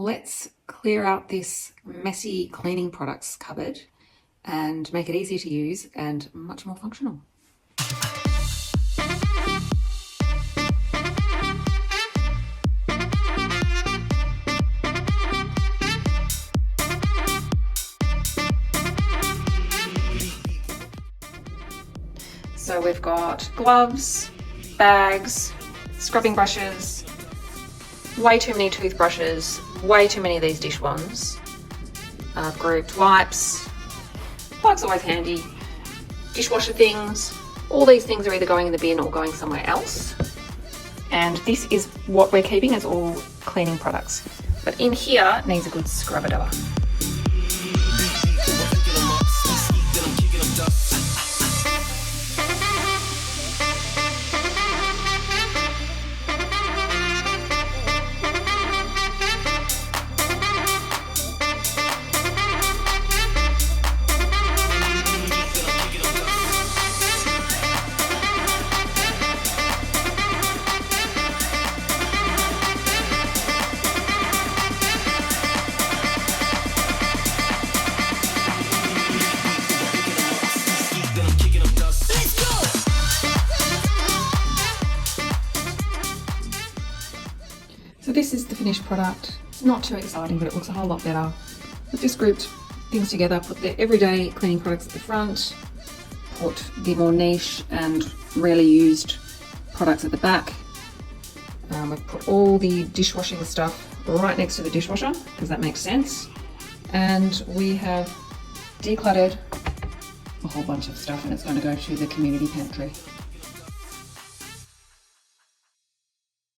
let's clear out this messy cleaning products cupboard and make it easier to use and much more functional. So we've got gloves, bags, scrubbing brushes, way too many toothbrushes, way too many of these dish ones. I've grouped wipes, plugs always handy, dishwasher things. All these things are either going in the bin or going somewhere else. And this is what we're keeping as all cleaning products. But in here needs a good scrub-a-dubber. So this is the finished product. It's not too exciting, but it looks a whole lot better. We've just grouped things together, put the everyday cleaning products at the front, put the more niche and rarely used products at the back. We've put all the dishwashing stuff right next to the dishwasher, because that makes sense. And we have decluttered a whole bunch of stuff, and it's going to go to the community pantry.